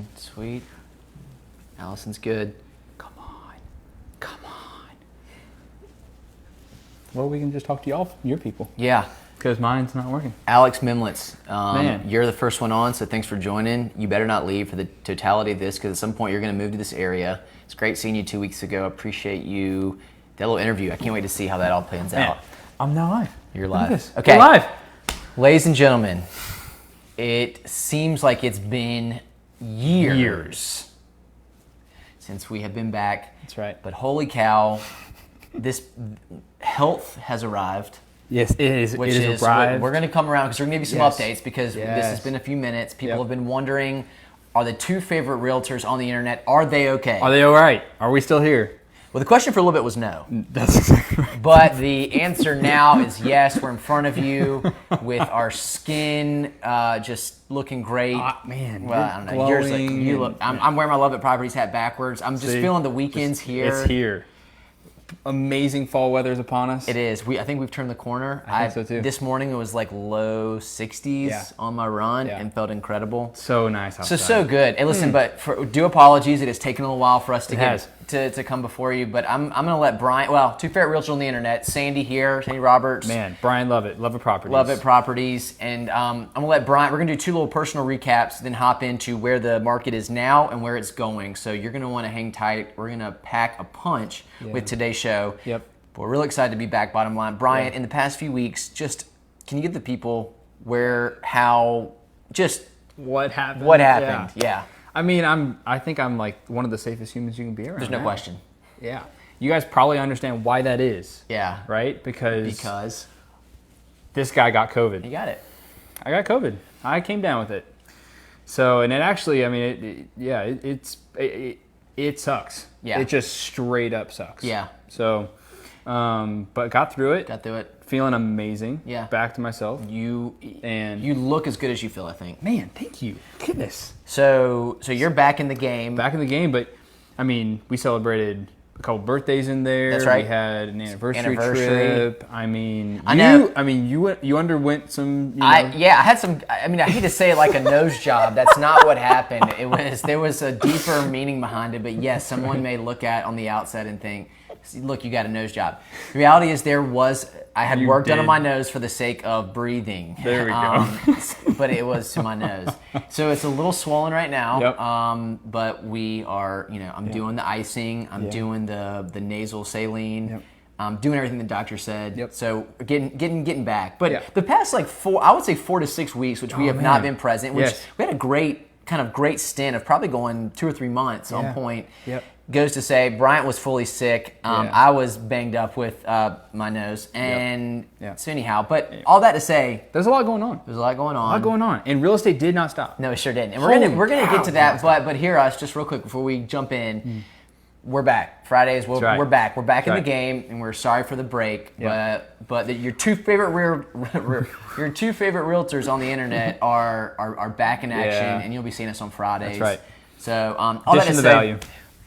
Allison, sweet. Allison's good. Come on. Come on. Well, we can just talk to y'all, your people. Yeah. Because mine's not working. Alex Mimlitz, Man. you're the first one on, so thanks for joining. You better not leave for the totality of this, because at some point you're going to move to this area. It's great seeing you 2 weeks ago. Appreciate you. That little interview, I can't wait to see how that all plans out. I'm now live. You're Look at live. this. Okay. We're live. Ladies and gentlemen, it seems like it's been years since we have been back. That's right. But holy cow, this health has arrived. Yes, it is. Which it is arrived. we're going to come around because we're going to give you some updates, because this has been a few minutes. People have been wondering, are the two favorite realtors on the internet, are they okay? Are they all right? Are we still here? Well, the question for a little bit was no. That's exactly right. But the answer now is yes. We're in front of you with our skin just looking great. Man, well, I don't know. Yours, like, you look. I'm wearing my Love It Properties hat backwards. I'm just feeling the weekends here. It's here. Amazing fall weather is upon us. It is. I think we've turned the corner. I think so too. This morning it was like low 60s on my run and felt incredible. So nice outside. So good. And listen, but do apologies. It has taken a little while for us to come before you. But I'm going to let Brian, two favorite realtors on the internet, Sandy here, Sandy Roberts. Man, Brian Love It Properties. Love It Properties. And I'm going to let Brian, we're going to do two little personal recaps, then hop into where the market is now and where it's going. So you're going to want to hang tight. We're going to pack a punch with today's show. Yep. But we're really excited to be back, bottom line. Brian, in the past few weeks, can you give the people what happened? What happened? Yeah. I mean, I think I'm like one of the safest humans you can be around. There's no question. Yeah. You guys probably understand why that is. Yeah. Right? Because this guy got COVID. You got it. I got COVID. I came down with it. So, and it actually, I mean, it sucks. Yeah. It just straight up sucks. Yeah. So, but got through it. Feeling amazing. Yeah. Back to myself. You look as good as you feel, I think. Man, thank you. Goodness. So you're back in the game. Back in the game, but I mean, we celebrated a couple birthdays in there. That's right. We had an anniversary trip. I mean, I know. You underwent some. I had some. I mean, I hate to say it like a nose job. That's not what happened. There was a deeper meaning behind it. But yes, someone may look at on the outside and think, look, you got a nose job. The reality is I had work done on my nose for the sake of breathing. There we go. But it was to my nose. So it's a little swollen right now. Yep. But we are, I'm doing the icing. I'm doing the nasal saline. Yep. I'm doing everything the doctor said. Yep. So getting back. But the past 4 to 6 weeks, which we have not been present, which we had a great stint of probably going 2 or 3 months on point. Yep. Goes to say Bryant was fully sick. I was banged up with my nose. And so anyhow, but all that to say, there's a lot going on. There's a lot going on. And real estate did not stop. No, it sure didn't. And we're gonna get to that, but hear us just real quick before we jump in. We're back. Fridays, we're back. We're back in the game, and we're sorry for the break. Yep. But your two favorite realtors on the internet are back in action, and you'll be seeing us on Fridays. That's right. So all that to say, value.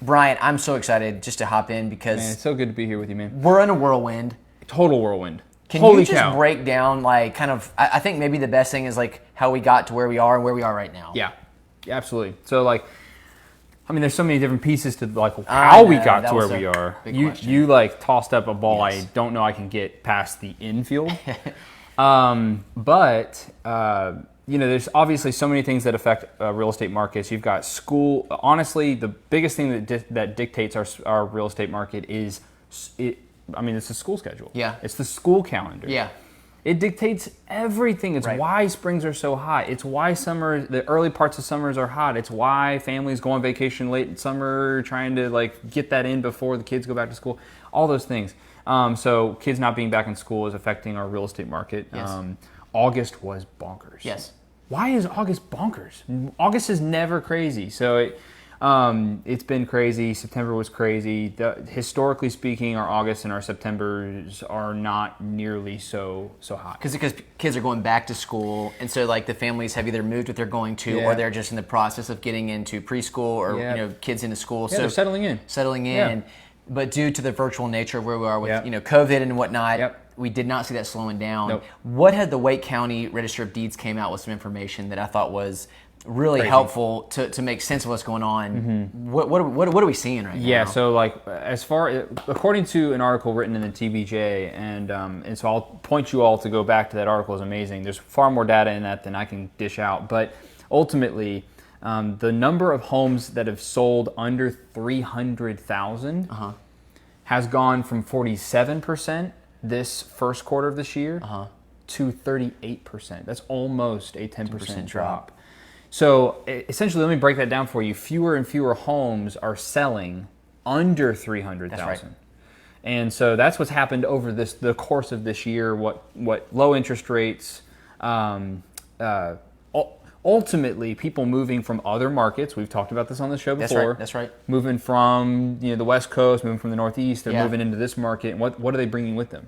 Brian, I'm so excited just to hop in because it's so good to be here with you, man. We're in a whirlwind. Total whirlwind. Can you just break down, like, kind of? I think maybe the best thing is like how we got to where we are and where we are right now. Yeah, absolutely. So like, I mean, there's so many different pieces to like how we got to where we are. You like tossed up a ball. I don't know I can get past the infield. There's obviously so many things that affect real estate markets. You've got school. Honestly, the biggest thing that dictates our real estate market is it's the school schedule. Yeah. It's the school calendar. Yeah. It dictates everything. It's why springs are so hot. It's why the early parts of summers are hot. It's why families go on vacation late in summer, trying to like get that in before the kids go back to school. All those things. So kids not being back in school is affecting our real estate market. Yes. August was bonkers. Yes. Why is August bonkers? August is never crazy. So it's been crazy. September was crazy. Historically speaking, our August and our Septembers are not nearly so hot. Because kids are going back to school, and so like the families have either moved what they're going to, or they're just in the process of getting into preschool, or kids into school. Yeah, so they're settling in. Yeah. But due to the virtual nature of where we are with COVID and whatnot, we did not see that slowing down. Nope. What had the Wake County Register of Deeds came out with some information that I thought was really Crazy. helpful to make sense of what's going on. What are we seeing right now? Yeah, so like according to an article written in the TVJ, and so I'll point you all to go back to that article. Is amazing. There's far more data in that than I can dish out, but ultimately, the number of homes that have sold under 300,000 has gone from 47% this first quarter of this year to 38%. That's almost a 10% drop. So essentially, let me break that down for you. Fewer and fewer homes are selling under 300,000. That's right. And so that's what's happened over the course of this year. What low interest rates, ultimately people moving from other markets. We've talked about this on the show before. That's right. Moving from the West Coast, moving from the Northeast, they're moving into this market. And what are they bringing with them?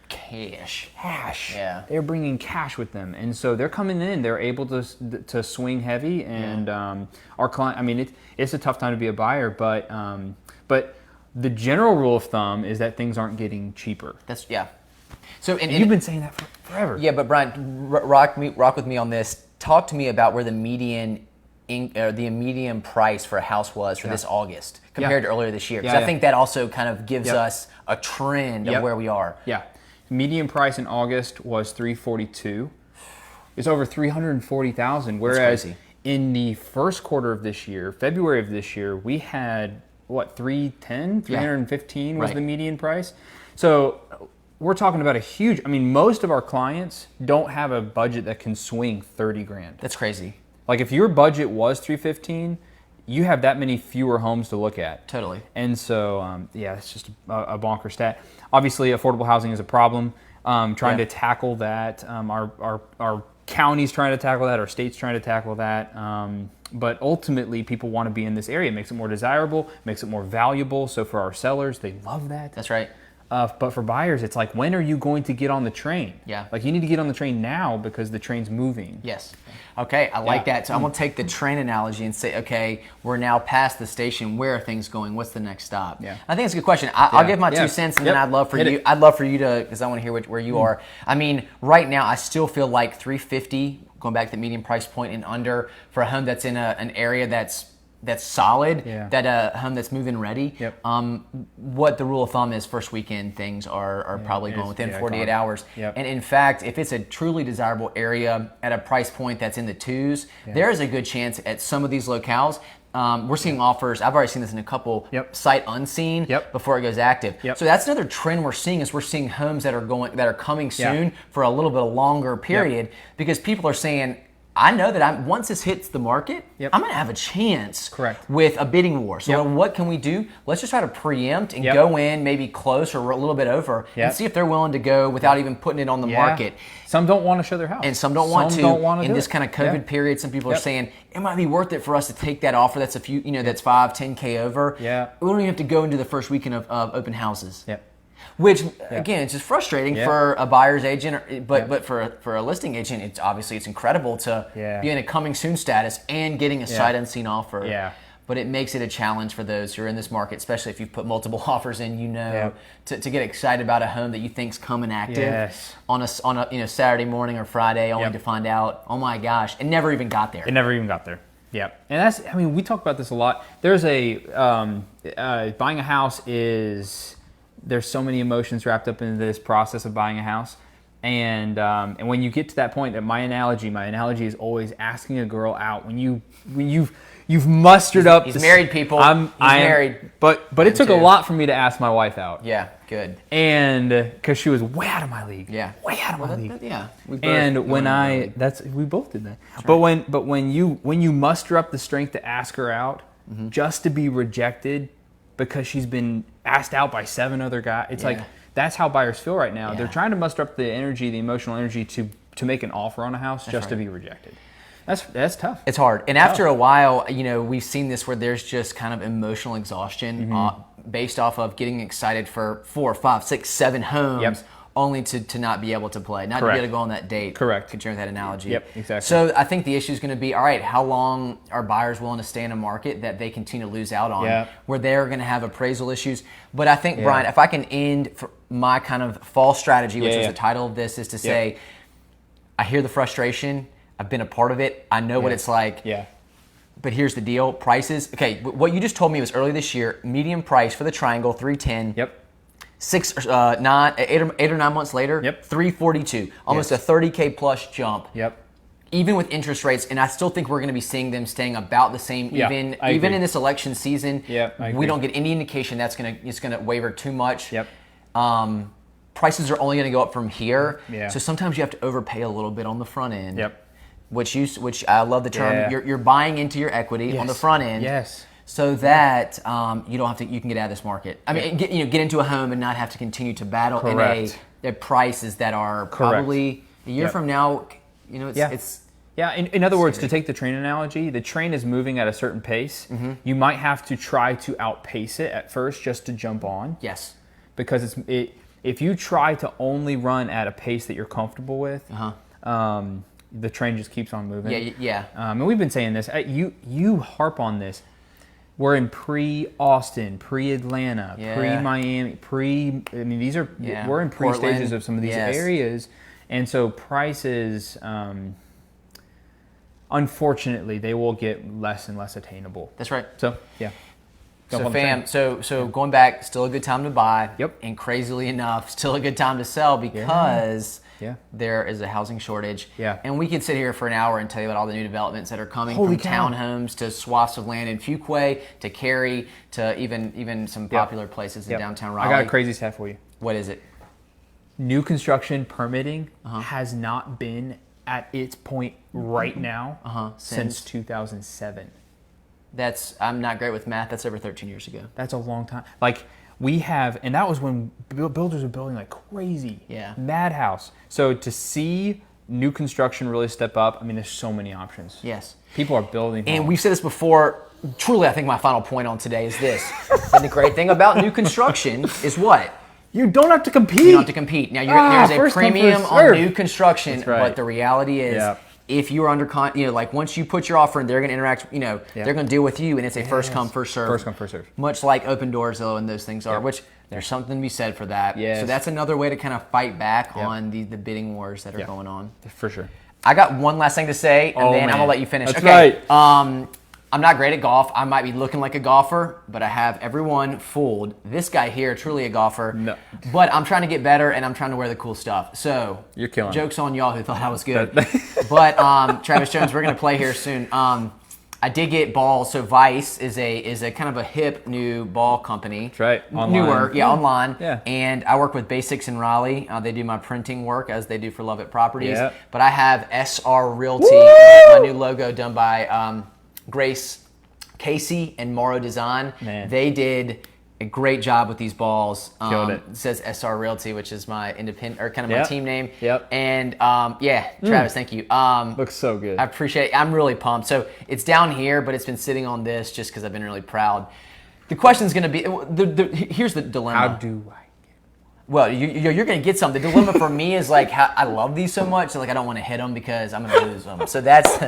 Cash. Yeah. They're bringing cash with them, and so they're coming in. They're able to swing heavy, and our client. I mean, it's a tough time to be a buyer, but the general rule of thumb is that things aren't getting cheaper. So and you've been saying that forever. Yeah, but Brian, rock with me on this. Talk to me about where the median price for a house was for this August compared to earlier this year, because I think that also kind of gives us a trend of where we are. Yeah. Median price in August was $342,000. It's over $340,000. Whereas in the first quarter of this year, February of this year, we had $315,000 was the median price. So we're talking about a huge. I mean, most of our clients don't have a budget that can swing $30,000. That's crazy. Like if your budget was $315,000. You have that many fewer homes to look at. Totally. And so, it's just a bonker stat. Obviously, affordable housing is a problem. Trying to tackle that. Our county's trying to tackle that. Our state's trying to tackle that. But ultimately, people want to be in this area. It makes it more desirable, makes it more valuable. So for our sellers, they love that. That's right. But for buyers, it's like, when are you going to get on the train? Yeah. Like, you need to get on the train now because the train's moving. Yes. Okay, I like that. So I'm going to take the train analogy and say, okay, we're now past the station. Where are things going? What's the next stop? Yeah. I think it's a good question. I'll give my 2 cents, and then I'd love for you to, because I want to hear where you are. I mean, right now, I still feel like $350,000, going back to the median price point and under, for a home that's in an area that's solid, that a home that's move-in ready. What the rule of thumb is, first weekend things are probably going within 48 hours. And in fact, if it's a truly desirable area at a price point that's in the twos, there is a good chance at some of these locales. We're seeing offers. I've already seen this in a couple sight unseen before it goes active. So that's another trend we're seeing, is we're seeing homes that are coming soon for a little bit longer period, because people are saying, I know that once this hits the market, I'm going to have a chance with a bidding war. So what can we do? Let's just try to preempt and go in maybe close or a little bit over and see if they're willing to go without even putting it on the market. Some don't want to show their house. And some don't want to. In this kind of COVID period, some people are saying, it might be worth it for us to take that offer that's a few, that's 5-10K over. We don't even have to go into the first weekend of open houses. Which, again, it's just frustrating for a buyer's agent, but for a listing agent, it's incredible to be in a coming soon status and getting a sight unseen offer. But it makes it a challenge for those who are in this market, especially if you've put multiple offers in, to get excited about a home that you think's coming active on a Saturday morning or Friday, only to find out, oh my gosh, it never even got there. Yeah, and we talk about this a lot. There's buying a house there's so many emotions wrapped up into this process of buying a house. And when you get to that point, that my analogy is always asking a girl out. When you've mustered up. He's married, people. He's married. But it took a lot for me to ask my wife out. Yeah, good. And because she was way out of my league. Way out of my league. We both did that. Right. But when you muster up the strength to ask her out, just to be rejected because she's been asked out by 7 other guys, it's like, that's how buyers feel right now. They're trying to muster up the emotional energy to make an offer on a house to be rejected. That's tough. It's hard. And after a while, we've seen this where there's just kind of emotional exhaustion based off of getting excited for 4, 5, 6, 7 homes, only to not be able to play, not to be able to go on that date. Correct. Concern that analogy. Yep, exactly. So I think the issue is going to be, all right, how long are buyers willing to stay in a market that they continue to lose out on, where they're going to have appraisal issues? But I think, Brian, if I can end for my kind of fall strategy, which was the title of this, is to say, I hear the frustration. I've been a part of it. I know what it's like. Yeah. But here's the deal. Prices. Okay, what you just told me was early this year, median price for the triangle, 310. Yep. 8 or 9 months later, 342. Almost a 30K plus jump. Yep. Even with interest rates, and I still think we're going to be seeing them staying about the same. Even in this election season, we don't get any indication it's going to waver too much. Yep. Prices are only going to go up from here. Yeah. So sometimes you have to overpay a little bit on the front end. Yep. Which I love the term. Yeah. You're buying into your equity on the front end. Yes. So that you don't have to. You can get out of this market. I mean, get into a home and not have to continue to battle at prices that are probably a year from now. It's. Yeah, in other words, to take the train analogy, the train is moving at a certain pace. Mm-hmm. You might have to try to outpace it at first just to jump on. Yes. Because if you try to only run at a pace that you're comfortable with, the train just keeps on moving. Yeah. And we've been saying this. You harp on this. We're in pre-Austin, pre-Atlanta, pre-Miami, these are we're in pre-stages of some of these areas, and so prices. Unfortunately, they will get less and less attainable. That's right. So, yeah. So, fam, so going back, still a good time to buy. Yep. And crazily enough, still a good time to sell because there is a housing shortage. Yeah. And we could sit here for an hour and tell you about all the new developments that are coming, from townhomes to swaths of land in Fuquay to Cary to even some popular places in downtown Raleigh. I got a crazy stat for you. What is it? New construction permitting has not been at its point right now since 2007. I'm not great with math. That's over 13 years ago. That's a long time. Like we have, and that was when builders were building like crazy. Yeah. Madhouse. So to see new construction really step up, I mean, there's so many options. Yes. People are building homes. And we've said this before. Truly, I think my final point on today is this. And the great thing about new construction is what? You don't have to compete. You don't have to compete. Now, there's a premium on new construction, but the reality is, if you're under, like once you put your offer in, they're going to interact, they're going to deal with you, and it's a first come, first serve. First come, first serve. Much like Open Doors, though, and those things are, which there's something to be said for that. Yes. So that's another way to kind of fight back on the bidding wars that are going on. For sure. I got one last thing to say, and then I'm going to let you finish. That's right. I'm not great at golf. I might be looking like a golfer, but I have everyone fooled. This guy here, truly a golfer. No. But I'm trying to get better, and I'm trying to wear the cool stuff. So, you're killing jokes on y'all who thought I was good. But Travis Jones, we're going to play here soon. I did get balls. So Vice is a kind of a hip new ball company. That's right. Online. Newer, online. Yeah. And I work with Basics in Raleigh. They do my printing work as they do for Love It Properties. Yeah. But I have SR Realty, my new logo done by Grace Casey and Morrow Design. Man. They did a great job with these balls. Killed it. It says SR Realty, which is my independent or kind of my team name. Yep. And Travis, thank you. Looks so good. I appreciate it. I'm really pumped. So it's down here, but it's been sitting on this just because I've been really proud. The question's going to be, here's the dilemma. How do I? Well, you're going to get some. The dilemma for me is like, I love these so much, so like I don't want to hit them because I'm going to lose them. So that's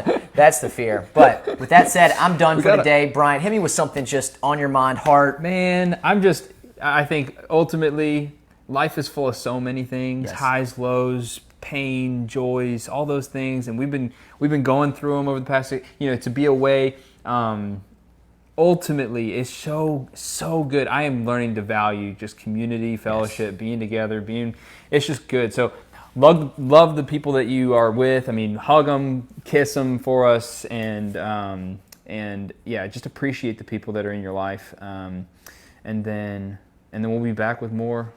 the fear. But with that said, I'm done for today. Brian, hit me with something just on your mind, heart. Man, I think ultimately life is full of so many things, highs, lows, pain, joys, all those things, and we've been going through them over the past, to be away. Ultimately, it's so good. I am learning to value just community, fellowship, being together, it's just good. So love the people that you are with. I mean, hug them, kiss them for us, and just appreciate the people that are in your life. And then we'll be back with more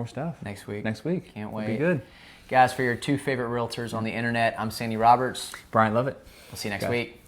stuff next week. Can't wait. It'll be good. Guys, for your two favorite realtors on the internet, I'm Sandy Roberts. Brian Lovett. We'll see you next week.